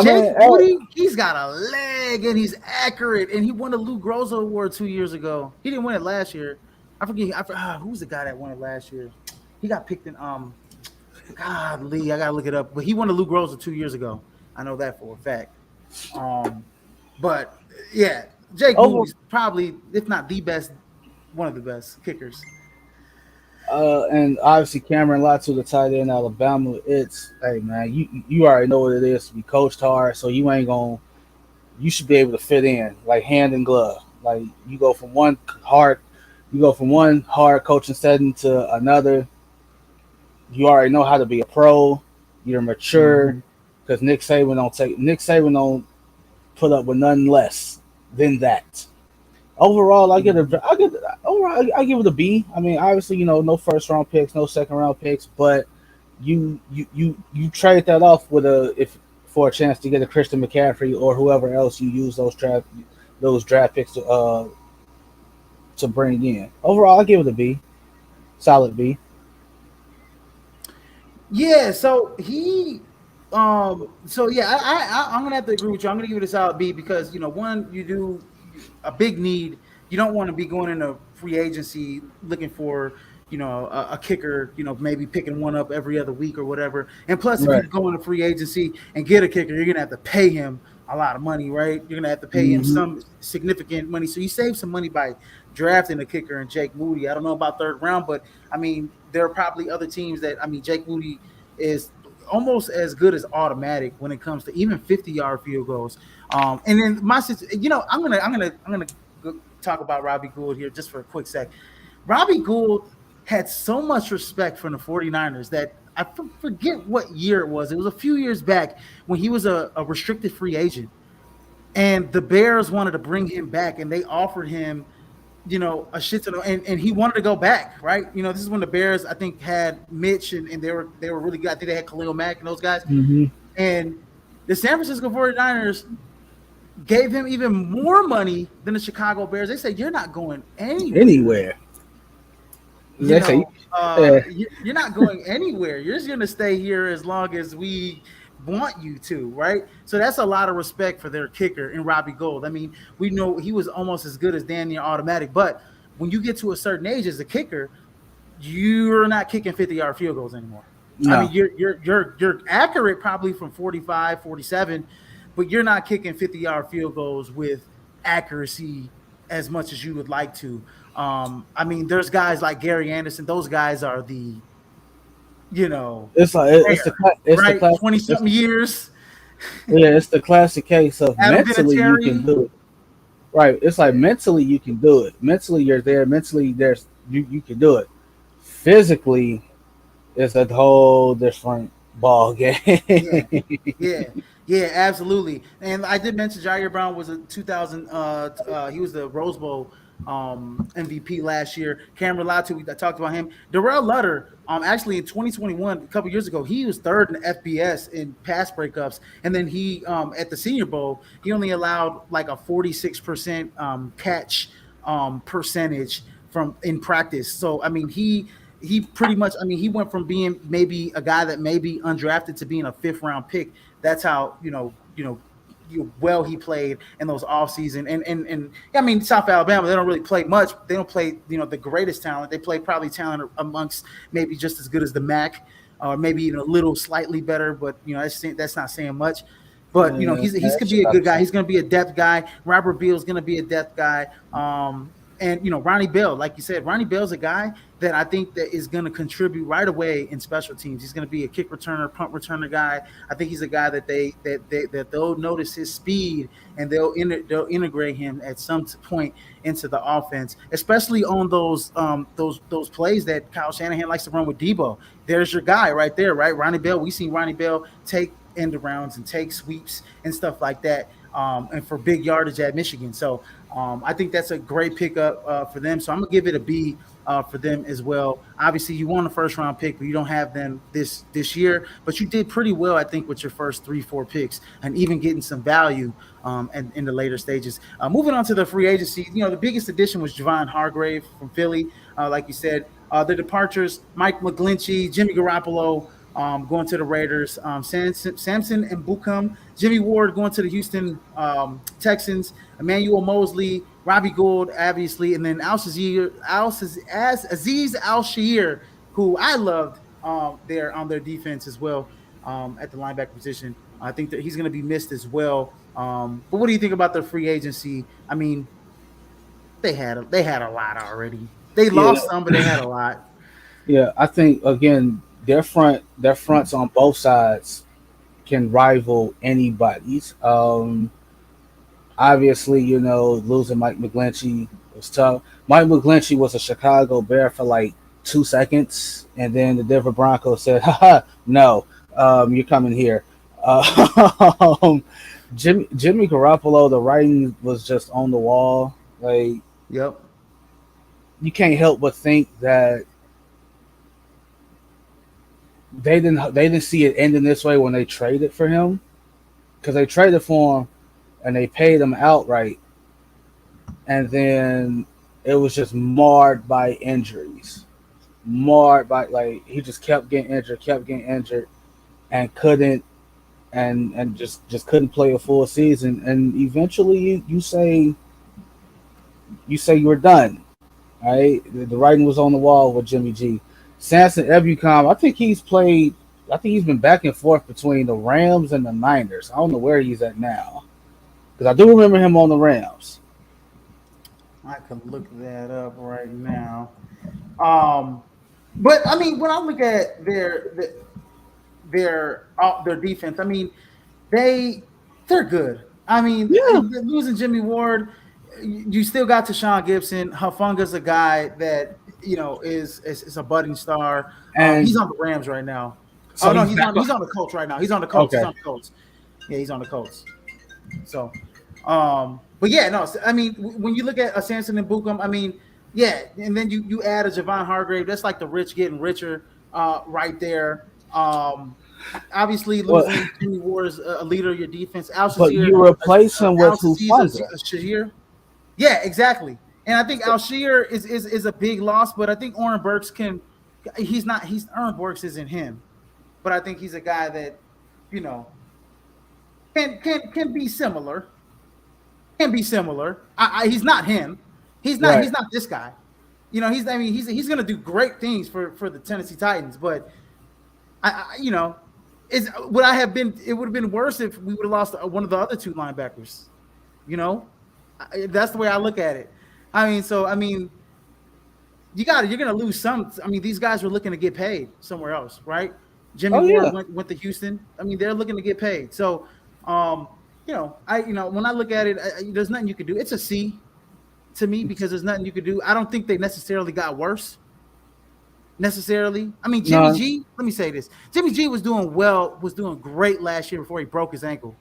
Jake Moody, he's got a leg and he's accurate, and he won the Lou Groza Award 2 years ago. He didn't win it last year. I forget who's the guy that won it last year. He got picked in Golly, I gotta look it up. But he won the Lou Groza 2 years ago. I know that for a fact. But yeah, Jake Moody's probably, if not the best, one of the best kickers. And obviously Cameron Latu, the tight end Alabama. It's, hey man, you already know what it is to be coached hard, so you should be able to fit in like hand in glove. Like you go from one hard coaching setting to another. You already know how to be a pro. You're mature because Nick Saban don't put up with nothing less than that. Overall, I give it a B. I mean, obviously, no first round picks, no second round picks, but you trade that off for a chance to get a Christian McCaffrey or whoever else you use those draft picks to bring in. Overall, I give it a B, solid B. Yeah, so I'm gonna have to agree with you. I'm gonna give it a solid B because one, you do a big need. You don't want to be going into free agency looking for a kicker, maybe picking one up every other week or whatever. And plus, if you Right. go into free agency and get a kicker, you're gonna have to pay him a lot of money, right? You're gonna have to pay him Mm-hmm. some significant money. So you save some money by drafting a kicker and Jake Moody. I don't know about third round, but I mean, there are probably other teams that Jake Moody is almost as good as automatic when it comes to even 50-yard field goals. And then I'm gonna talk about Robbie Gould here just for a quick sec. Robbie Gould had so much respect from the 49ers that I forget what year it was. It was a few years back when he was a restricted free agent. And the Bears wanted to bring him back, and they offered him, a shit ton and he wanted to go back, right? This is when the Bears, I think, had Mitch and they were really good. I think they had Khalil Mack and those guys. Mm-hmm. And the San Francisco 49ers gave him even more money than the Chicago Bears. They said, "You're not going anywhere. They say, You're not going anywhere. You're just going to stay here as long as we want you to," right? So that's a lot of respect for their kicker in Robbie Gould. I mean, we know he was almost as good as Dan near automatic, but when you get to a certain age as a kicker, you're not kicking 50-yard field goals anymore. no. I mean, you're accurate probably from 45, 47, but you're not kicking 50-yard field goals with accuracy as much as you would like to. I mean, there's guys like Gary Anderson. Those guys are the, It's like it's the right, class. 20-something years. Yeah, it's the classic case of Adam mentally you Vinatieri. can do it. Right. It's like mentally you can do it. Mentally you're there. Mentally you can do it. Physically, it's a whole different ball game. Yeah, absolutely. And I did mention Jair Brown was a 2000. He was the Rose Bowl MVP last year. Cameron Latu, I talked about him. Darrell Lutter, actually in 2021, a couple years ago, he was third in FBS in pass breakups, and then he at the Senior Bowl, he only allowed like a 46% catch percentage from in practice. So I mean, he pretty much, he went from being maybe a guy that may be undrafted to being a 5th-round pick. That's how well he played in those offseason. And I mean, South Alabama, they don't really play much. They don't play the greatest talent. They play probably talent amongst maybe just as good as the MAC, or maybe even a little slightly better. But that's not saying much. But he's gonna be a good guy. He's gonna be a depth guy. Robert Beal's gonna be a depth guy. And Ronnie Bell, like you said, Ronnie Bell's a guy that I think that is going to contribute right away in special teams. He's going to be a kick returner, punt returner guy. I think he's a guy that they'll notice his speed and they'll integrate him at some point into the offense, especially on those plays that Kyle Shanahan likes to run with Debo. There's your guy right there, right? Ronnie Bell. We've seen Ronnie Bell take end arounds and take sweeps and stuff like that. And for big yardage at Michigan. So I think that's a great pickup for them. So I'm going to give it a B for them as well. Obviously, you won a 1st-round pick, but you don't have them this year. But you did pretty well, I think, with your first 3-4 picks and even getting some value in the later stages. Moving on to the free agency, the biggest addition was Javon Hargrave from Philly. Like you said, the departures, Mike McGlinchey, Jimmy Garoppolo, going to the Raiders, Samson and Buckham, Jimmy Ward going to the Houston Texans, Emmanuel Mosley, Robbie Gould, obviously, and then Aziz Al-Shaair, who I loved there on their defense as well at the linebacker position. I think that he's going to be missed as well. But what do you think about the free agency? I mean, they had a lot already. They lost some, but they had a lot. Yeah, I think again their fronts on both sides can rival anybody's. Obviously, losing Mike McGlinchey was tough. Mike McGlinchey was a Chicago Bear for like 2 seconds, and then the Denver Broncos said, "Haha, no, you're coming here." Jimmy Garoppolo, the writing was just on the wall. Like, yep, you can't help but think that they didn't see it ending this way when they traded for him, because they traded for him and they paid him outright, and then it was just marred by injuries, like he just kept getting injured, and couldn't and just couldn't play a full season, and eventually you say you were done. Right, the writing was on the wall with Jimmy G. Samson Ebukam, I think he's played. I think he's been back and forth between the Rams and the Niners. I don't know where he's at now because I do remember him on the Rams. I can look that up right now. Um, but I mean, when I look at their defense, I mean, they they're good. I mean, Yeah, losing Jimmy Ward, you still got Tashawn Gibson. Hufunga's a guy that is a budding star. He's and on the Rams right now. Oh so no, he's back. he's on the Colts right now. He's on the Colts. He's Okay, on the Colts. Yeah, he's on the Colts. So, but yeah, no. I mean, when you look at a Samson and Bukum, I mean, yeah, and then you add a Javon Hargrave. That's like the rich getting richer, right there. Obviously well, losing Jimmy Ward is a leader of your defense. Al but Shazier, you replace him with Al Hufanga. Shazier. Yeah, exactly. And I think Alshear is a big loss, but I think Oren Burks can. He's Oren Burks isn't him, but I think he's a guy that you know can be similar. Can be similar. He's not him. Right. He's not this guy. He's gonna do great things for the Tennessee Titans, but is would I have been? It would have been worse if we would have lost one of the other two linebackers. You know, that's the way I look at it. You're gonna lose some. I mean, these guys were looking to get paid somewhere else, right? Jimmy Oh yeah. Ward went to Houston. I mean, they're looking to get paid. So, when I look at it, there's nothing you can do. It's a C to me because there's nothing you could do. I don't think they necessarily got worse. Necessarily. I mean, Jimmy No. G, let me say this. Jimmy G was doing great last year before he broke his ankle.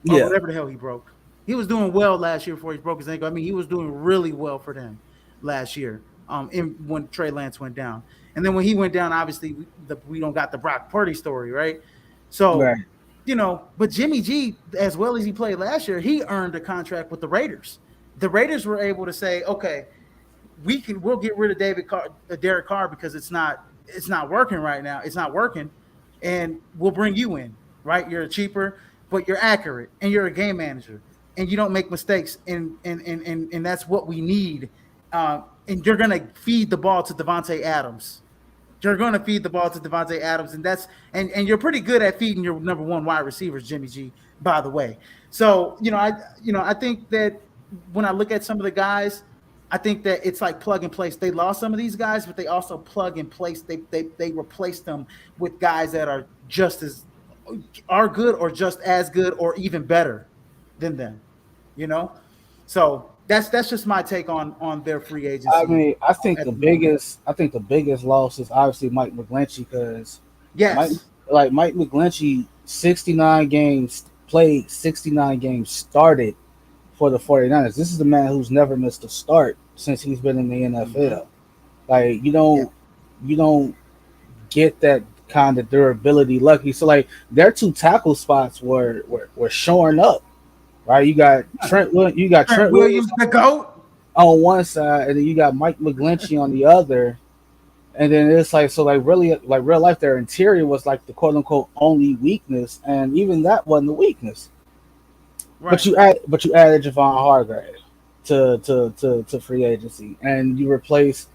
Or Yeah. whatever the hell he broke. He was doing well last year before he broke his ankle. I mean, he was doing really well for them last year. When Trey Lance went down. And then when he went down, obviously we don't got the Brock Purdy story, right? So, Right. but Jimmy G, as well as he played last year, he earned a contract with the Raiders. The Raiders were able to say, okay, we'll get rid of Derek Carr because it's not working right now. It's not working, and we'll bring you in. Right? You're cheaper, but you're accurate, and you're a game manager, and you don't make mistakes, and that's what we need. And you're gonna feed the ball to Devontae Adams. You're going to feed the ball to Devontae Adams, and you're pretty good at feeding your number one wide receivers, Jimmy G. By the way, so I think that when I look at some of the guys, I think that it's like plug and place. They lost some of these guys, but they also plug and place. They replaced them with guys that are good or just as good or even better than them. So that's just my take on their free I agency. mean, At the moment. I think the biggest loss is obviously Mike McGlinchey because Mike Yes, Mike McGlinchey 69 games played, 69 games started for the 49ers. This is the man who's never missed a start since he's been in the mm-hmm. NFL. Like Yeah, you don't get that kind of durability lucky. So like their two tackle spots were shoring up. Right? You got Trent Trent Williams Williams, the GOAT. on one side, and then you got Mike McGlinchey on the other. And then it's like so, like really, like real life, their interior was like the quote unquote only weakness, and even that wasn't the weakness. Right. But you added Javon Hargrave to free agency, and you replaced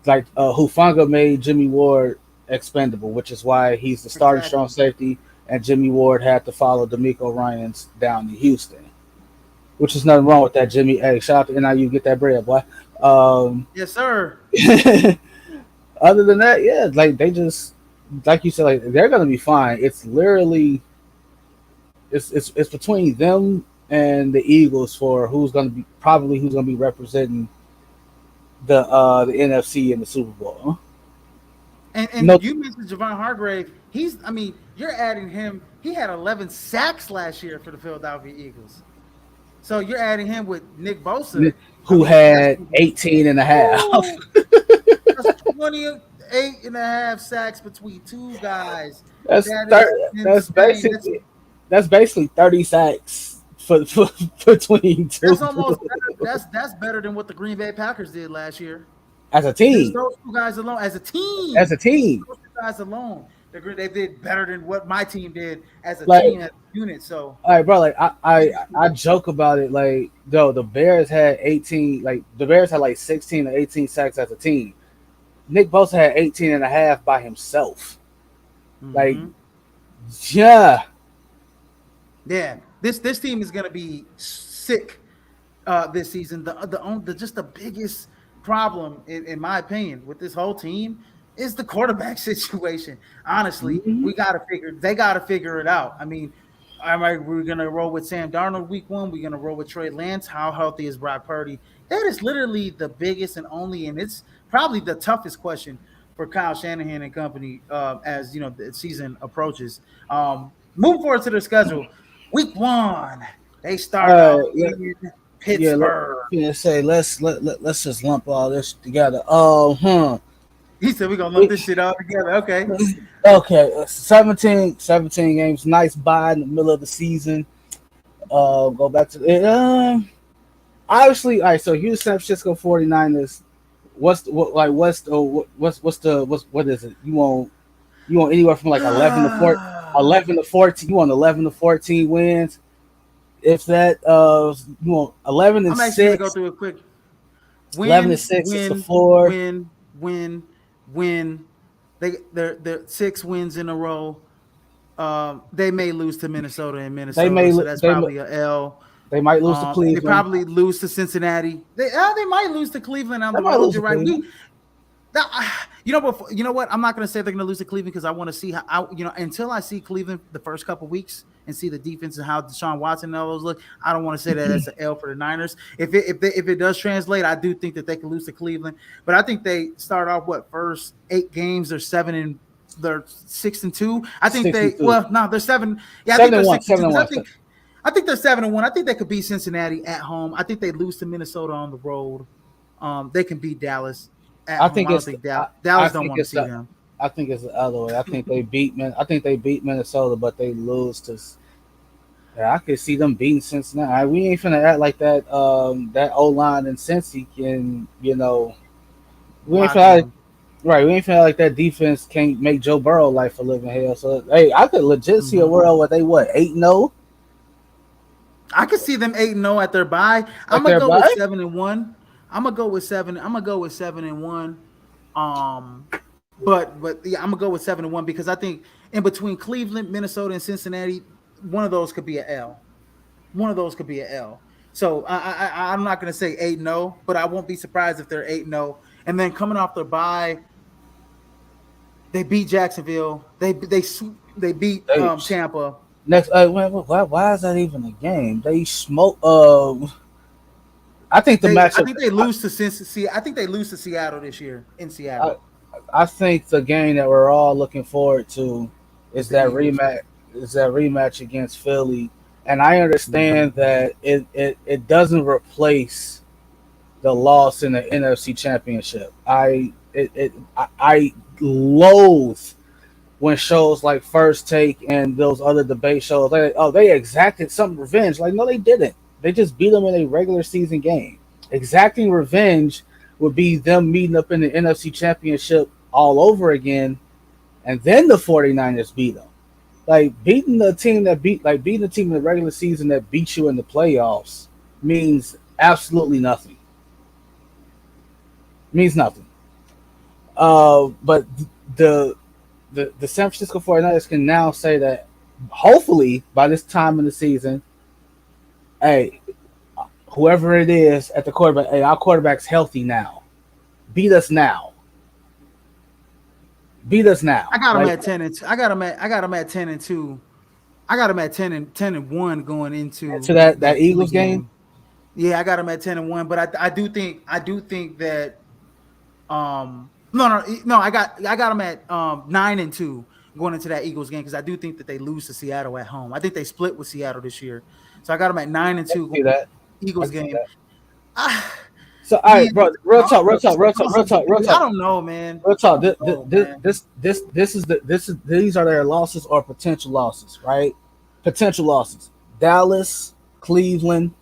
like Hufanga made Jimmy Ward expendable, which is why he's the starting strong Exactly. safety, and Jimmy Ward had to follow D'Amico Ryans down to Houston. Which is nothing wrong with that, Jimmy. Hey, shout out to NIU, get that bread, boy. Yes, sir. Other than that, yeah, like they just like you said, like they're gonna be fine. It's literally it's between them and the Eagles for who's gonna be representing the NFC in the Super Bowl. And No, you mentioned Javon Hargrave. You're adding him. He had 11 sacks last year for the Philadelphia Eagles. So you're adding him with Nick Bosa. who had 18 and a half. Woo, that's 28 and a half sacks between two guys. That's That is that's insane. that's basically 30 sacks for between two That's almost better. That's better than what the Green Bay Packers did last year. as a Just team. those two guys alone, as a team. As a team. Those two guys alone. They did better than what my team did as a Like, team, as a unit. So all right, bro. Like, I joke about it. Like, though the Bears had 18, like the Bears had like 16 or 18 sacks as a team. Nick Bosa had 18 and a half by himself. Like, mm-hmm. yeah, Yeah, this team is gonna be sick this season. The just the biggest problem, in my opinion, with this whole team is the quarterback situation. Honestly, mm-hmm. they gotta figure it out. I mean, we're gonna roll with Sam Darnold week 1. We're gonna roll with Trey Lance. How healthy is Brock Purdy? That is literally the biggest and only, and it's probably the toughest question for Kyle Shanahan and company as the season approaches. Moving forward to the schedule, week 1 they start All off right, in yeah. Pittsburgh. Say let's just lump all this together. He said we're gonna lump this shit all together. Okay. Okay, 17 games. Nice buy in the middle of the season. Go back to it. Obviously, all right. So Houston San Francisco 49ers. What is it? You want anywhere from like 11 to 14. You want 11 to 14 wins. If that you want 11 and I'm actually gonna go 6. through it quick. 11 and Win, 6 is the win, floor. win. They're 6 wins in a row. They may lose to Minnesota and They Minnesota, may so that's probably a L. they might lose to They Cleveland. probably lose to Cincinnati. They might lose to Cleveland on They the might road. lose You're to right. Cleveland. You know what? I'm not going to say they're going to lose to Cleveland because I want to see how until I see Cleveland the first couple weeks and see the defense and how Deshaun Watson and all those look. I don't want to say that that's an L for the Niners. If it does translate, I do think that they can lose to Cleveland. But I think they start off first 8 games they're 6-2. I think 6-2. they're 7. Yeah, I think 7 they're and 1. 6-2 7 and because 1. I think they're 7-1. I think they could beat Cincinnati at home. I think they lose to Minnesota on the road. They can beat Dallas at I home. think I don't it's think I, Dallas I don't think want to it's see them. I think it's the other way. I think they beat Minnesota, but they lose to. Yeah, I could see them beating Cincinnati. We ain't finna act like that. That O line and Cincy can, we ain't Lock finna in. right. We ain't finna like that defense can't make Joe Burrow life a living hell. So hey, I could legit see a world where they 8-0 I could see them 8-0 at their bye. I'm at gonna their go with bye. 7-1. I'm gonna go with 7-1. But yeah, I'm gonna go with 7-1 because I think in between Cleveland, Minnesota, and Cincinnati, one of those could be an L. One of those could be an L. So I'm not gonna say 8-0, but I won't be surprised if they're 8-0. And then coming off their bye, they beat Jacksonville. They beat They Tampa. next. Why is that even a game? They smoke. I think the I matchup. think they lose to Cincinnati. I think they lose to Seattle this year in I, Seattle. I think the game that we're all looking forward to It's is the that Eagles. rematch. Is that rematch against Philly? And I understand that it doesn't replace the loss in the NFC Championship. I loathe when shows like First Take and those other debate shows, they exacted some revenge. Like, no, they didn't. They just beat them in a regular season game. Exacting revenge would be them meeting up in the NFC Championship all over again, and then the 49ers beat them. Like, beating the team in the regular season that beat you in the playoffs means absolutely nothing. Means nothing. But the San Francisco 49ers can now say that hopefully by this time in the season, hey, whoever it is at the quarterback, hey, our quarterback's healthy now. Beat us now. Beat us now. I got them at 10-2. I got them at 10-2. I got them at 10-1 going into to that Philly Eagles game. game. Yeah, I got them at 10-1, but I do think that no, I got them at 9-2 going into that Eagles game because I do think that they lose to Seattle at home. I think they split with Seattle this year, so I got them at 9-2 See that? Eagles game. So, all right, bro. Real talk. I don't know, man. Real talk. These are their losses or potential losses, right? Potential losses. Dallas, Cleveland.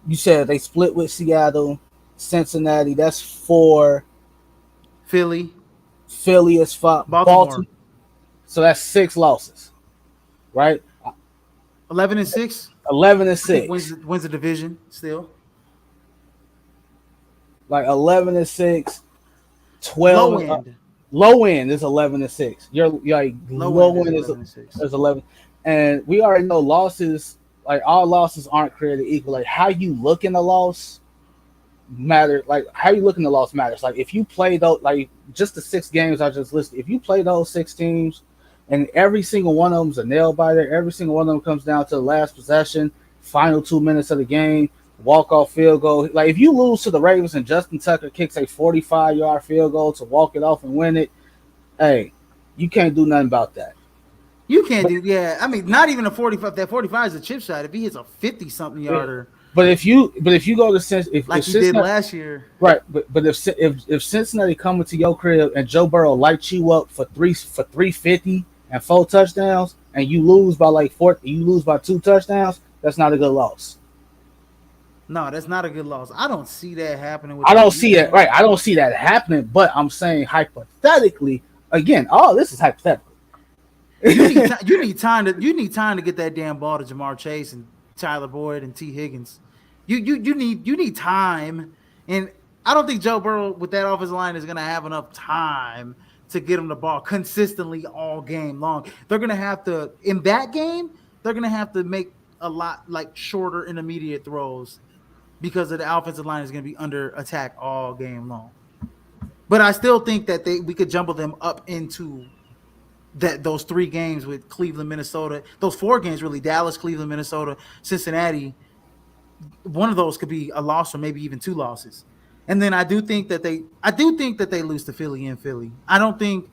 You said they split with Seattle, Cincinnati. That's 4. Philly. Philly is 5, Baltimore. So that's 6 losses, right? 11-6. 11-6. Wins the division still. Like 11-6. 12 low end. Low end is 11-6. You're like low end is 11, and we already know losses. Like all losses aren't created equal. Like how you look in the loss matters. Like how you look in the loss matters. Like if you play those, like just the 6 games I just listed. If you play those 6 teams, and every single one of them's a nail biter, every single one of them comes down to the last possession, final 2 minutes of the game. Walk-off field goal. Like if you lose to the Ravens and Justin Tucker kicks a 45-yard field goal to walk it off and win it, hey, you can't do nothing about that. You can't do, yeah. I mean, not even a 45. That 45 is a chip shot. If he hits a 50-something yarder, but if you go to if he did last year, right? But if Cincinnati coming to your crib and Joe Burrow lights you up for 350 and 4 touchdowns, and you lose by like 2 touchdowns, that's not a good loss. No, that's not a good loss. I don't see that happening. I don't see it. Right. I don't see that happening, but I'm saying hypothetically, again, all this is hypothetical. You need time to get that damn ball to Jamar Chase and Tyler Boyd and T. Higgins. You need time. And I don't think Joe Burrow with that offensive line is gonna have enough time to get him the ball consistently all game long. They're gonna have to, in that game, they're gonna have to make a lot like shorter intermediate throws, because of the offensive line is going to be under attack all game long. But I still think that we could jumble them up into those 3 games with Cleveland, Minnesota. Those 4 games really: Dallas, Cleveland, Minnesota, Cincinnati. One of those could be a loss or maybe even 2 losses. And then I do think that they lose to Philly in Philly. I don't think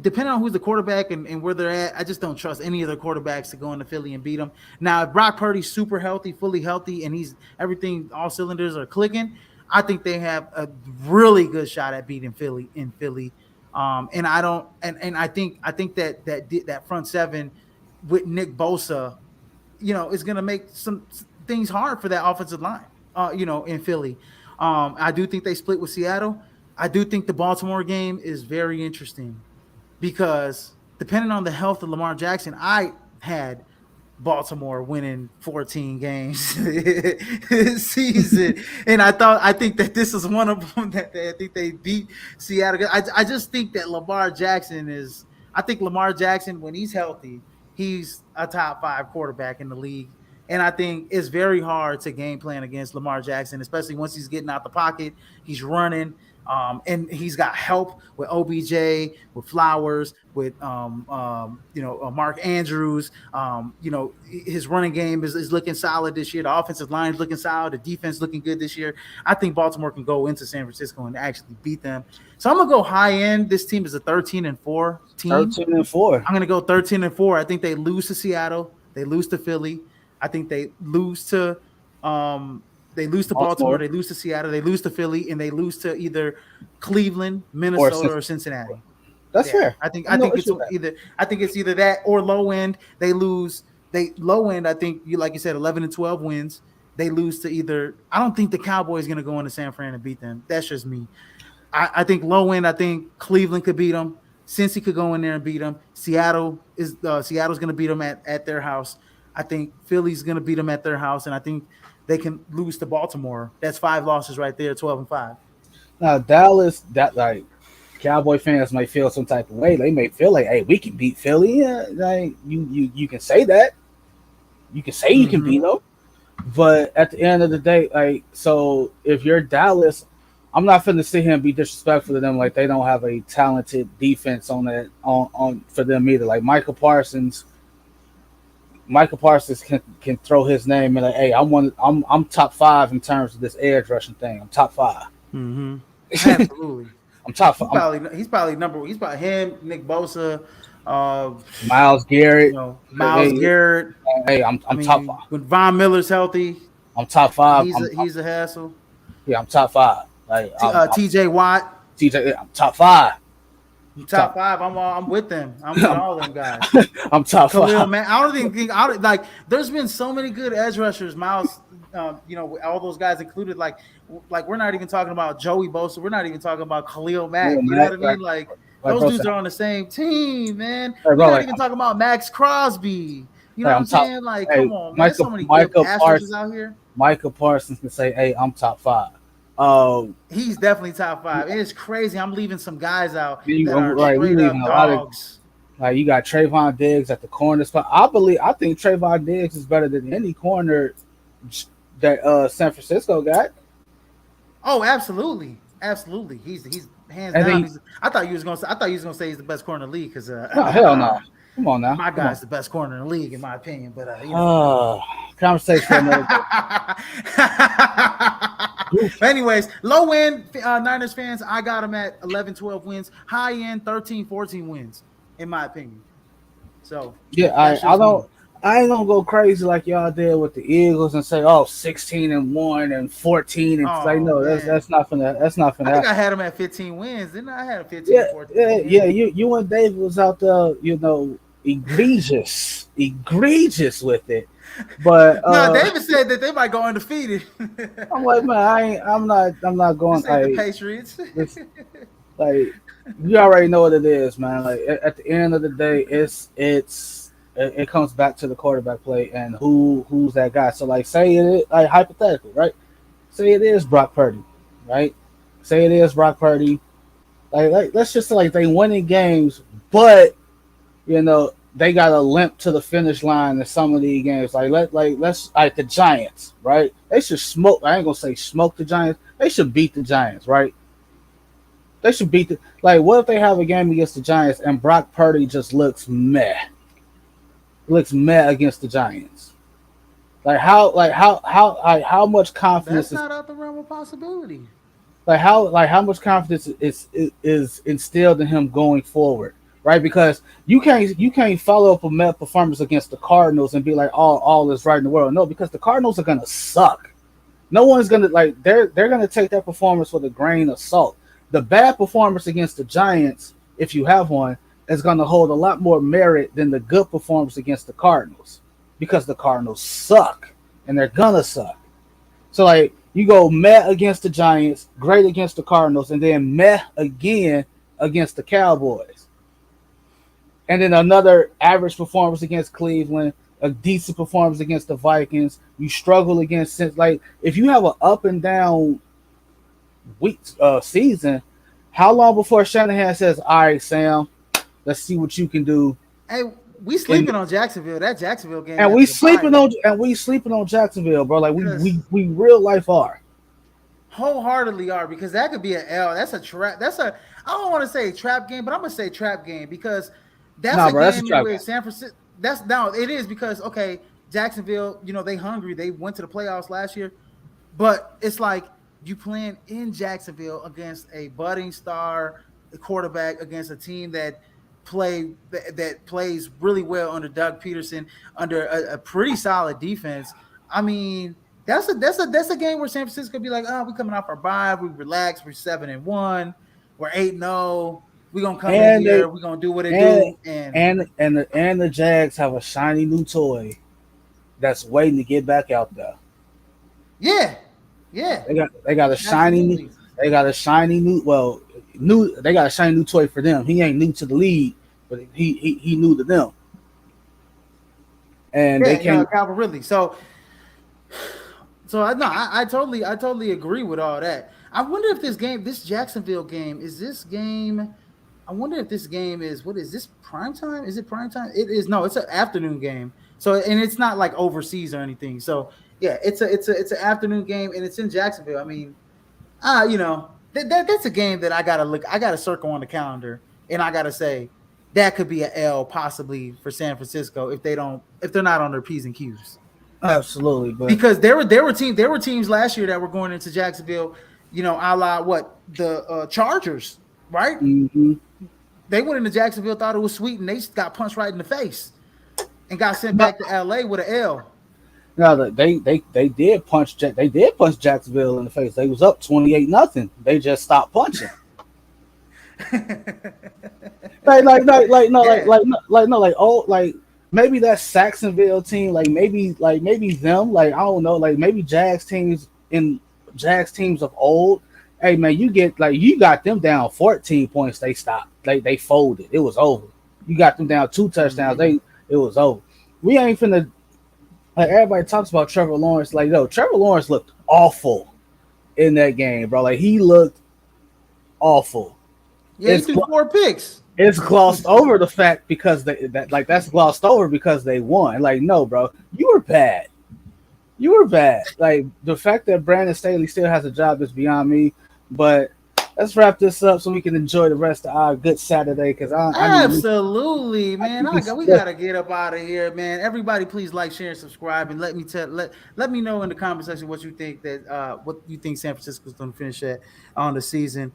depending on who's the quarterback and where they're at, I just don't trust any of their quarterbacks to go into Philly and beat them. Now, if Brock Purdy's super healthy, fully healthy, and he's everything, all cylinders are clicking, I think they have a really good shot at beating Philly in Philly. And I think that front 7 with Nick Bosa, is going to make some things hard for that offensive line, in Philly. I do think they split with Seattle. I do think the Baltimore game is very interesting because depending on the health of Lamar Jackson, I had Baltimore winning 14 games this season. And I think that this is one of them that I think they beat Seattle. I just think that Lamar Jackson, when he's healthy, he's a top 5 quarterback in the league. And I think it's very hard to game plan against Lamar Jackson, especially once he's getting out the pocket, he's running. And he's got help with OBJ, with Flowers, with Mark Andrews. His running game is looking solid this year. The offensive line is looking solid. The defense looking good this year. I think Baltimore can go into San Francisco and actually beat them. So I'm gonna go high end. This team is a 13-4 team. 13-4. I'm gonna go 13-4. I think they lose to Seattle. They lose to Philly. I think they lose to Baltimore, they lose to Seattle, they lose to Philly, and they lose to either Cleveland, Minnesota, or Cincinnati. That's fair. I think it's either that or low end. They lose. Low end. I think like you said, 11-12 wins. They lose to either. I don't think the Cowboys are going to go into San Fran and beat them. That's just me. I think low end. I think Cleveland could beat them. Cincy could go in there and beat them. Seattle's going to beat them at their house. I think Philly's going to beat them at their house, and I think they can lose to Baltimore. That's 5 losses right there, 12-5. Now Dallas, that like Cowboy fans might feel some type of way. They may feel like, hey, we can beat Philly. Yeah, like you can say that. You can say you can beat them, but at the end of the day, like, so if you're Dallas, I'm not finna sit here and be disrespectful to them. Like they don't have a talented defense on that on for them either. Like Michael Parsons can throw his name and like, hey, I'm top 5 in terms of this edge rushing thing. I'm top 5. Mm-hmm. Absolutely. I'm top 5. He's probably number 1. He's probably him, Nick Bosa, Myles Garrett. Garrett. Hey, I'm top 5. When Von Miller's healthy, I'm top 5. He's a hassle. Yeah, I'm top 5. Like TJ Watt. I'm top 5. Top 5. I'm with them. I'm with all them guys. I'm top 5. Man, I don't think like there's been so many good edge rushers. Miles all those guys included. Like we're not even talking about Joey Bosa. We're not even talking about Khalil Mack. You know what I mean? Like those bro, dudes are on the same team, man. Hey, We're bro, not even talking about Max Crosby. You know what I'm top, saying? Like, hey, come on, man. There's so many good pass rushers out here. Micah Parsons can say, "Hey, I'm top 5." He's definitely top 5. It's crazy. I'm leaving some guys out that are right, straight up dogs. Like you got Trayvon Diggs at the corner spot. I think Trayvon Diggs is better than any corner that San Francisco got. Oh, absolutely. He's hands down. I thought you was gonna say he's the best corner in the league because no, hell no. Come on now. My guy's the best corner in the league, in my opinion. But conversation for another day. Anyways, low end Niners fans, I got them at 11, 12 wins. High end 13, 14 wins, in my opinion. So yeah, I ain't gonna go crazy like y'all did with the Eagles and say, 16-1 and 14 and like no, that's not for that. That's not for that. I think I had them at 15 wins, didn't I? I had 15, 14. Yeah. You and David was out there, egregious with it. But no, David said that they might go undefeated. I'm like, man, I'm not going like the Patriots. Like you already know what it is, man. Like at the end of the day, it comes back to the quarterback play and who's that guy. So like say it is like hypothetically, right? Say it is Brock Purdy, right? Say it is Brock Purdy. Like let's just say like they winning games, but they got a limp to the finish line in some of these games. Let's the Giants, right? They should smoke. I ain't gonna say smoke the Giants. They should beat the Giants, right? They should beat what if they have a game against the Giants and Brock Purdy just looks meh? Looks meh against the Giants. How much confidence? That's not out the realm of possibility. How much confidence is instilled in him going forward, right? Because you can't follow up a meh performance against the Cardinals and be like all is right in the world. No, because the Cardinals are gonna suck. No one's gonna they're gonna take that performance with a grain of salt. The bad performance against the Giants, if you have one, is going to hold a lot more merit than the good performance against the Cardinals because the Cardinals suck and they're going to suck. So, you go meh against the Giants, great against the Cardinals, and then meh again against the Cowboys. And then another average performance against Cleveland, a decent performance against the Vikings. You struggle against, if you have an up and down season, how long before Shanahan says, "All right, Sam, let's see what you can do"? Hey, we sleeping on Jacksonville. That Jacksonville game, and we sleeping on Jacksonville, bro. Like we real life are wholeheartedly are because that could be an L. That's a trap. I don't want to say trap game, but I'm gonna say trap game because that's a game where San Francisco. It is because Jacksonville, they hungry. They went to the playoffs last year, but it's like you playing in Jacksonville against a budding star quarterback against a team that plays really well under Doug Peterson, under a pretty solid defense. I mean, that's a game where San Francisco be like, we coming off our bye, we relax, we're 7-1, we're 8-0, we're gonna come in here, we're gonna do what it do, and the Jags have a shiny new toy that's waiting to get back out there. Yeah. They got a shiny they got a shiny new toy for them. He ain't new to the league, but he new to them. And they can't Calvin Ridley. So I totally agree with all that. I wonder if this Jacksonville game is this game. I wonder if this game is what is this prime time? Is it prime time? It is. No, it's an afternoon game. So and it's not like overseas or anything. So yeah, it's an afternoon game and it's in Jacksonville. I mean, that's a game that I gotta circle on the calendar, and I gotta say that could be an L possibly for San Francisco if they're not on their P's and Q's. Absolutely, but because there were teams last year that were going into Jacksonville, a la what the Chargers, right? Mm-hmm. They went into Jacksonville, thought it was sweet, and they got punched right in the face, and got sent back to LA with an L. No, they did punch Jacksonville in the face. They was up 28-0. They just stopped punching. maybe that Saxonville team, maybe them, like I don't know, like maybe Jags teams of old. Hey man, you got them down 14 points, they stopped. They folded. It was over. You got them down 2 touchdowns, it was over. We ain't finna like everybody talks about Trevor Lawrence. Like, yo, Trevor Lawrence looked awful in that game, bro. Like he looked awful. Yeah, he threw 4 picks. It's glossed over the fact because that's glossed over because they won. Like, no, bro, you were bad. You were bad. Like the fact that Brandon Staley still has a job is beyond me. But let's wrap this up so we can enjoy the rest of our good Saturday. Because I need Absolutely, man. We to. gotta get up out of here, man. Everybody, please like, share, and subscribe, and let me know in the comment section what you think San Francisco's gonna finish at on the season.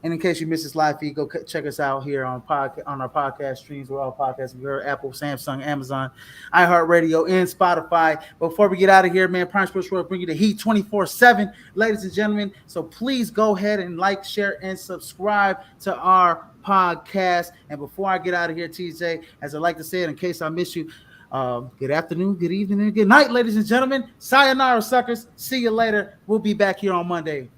And in case you missed this live feed, go check us out here on our podcast streams. We're all podcasts. We're Apple, Samsung, Amazon, iHeartRadio, and Spotify. Before we get out of here, man, Prime Sports World bring you the heat 24/7, ladies and gentlemen. So please go ahead and like, share, and subscribe to our podcast. And before I get out of here, TJ, as I like to say it, in case I miss you, good afternoon, good evening, and good night, ladies and gentlemen. Sayonara, suckers. See you later. We'll be back here on Monday.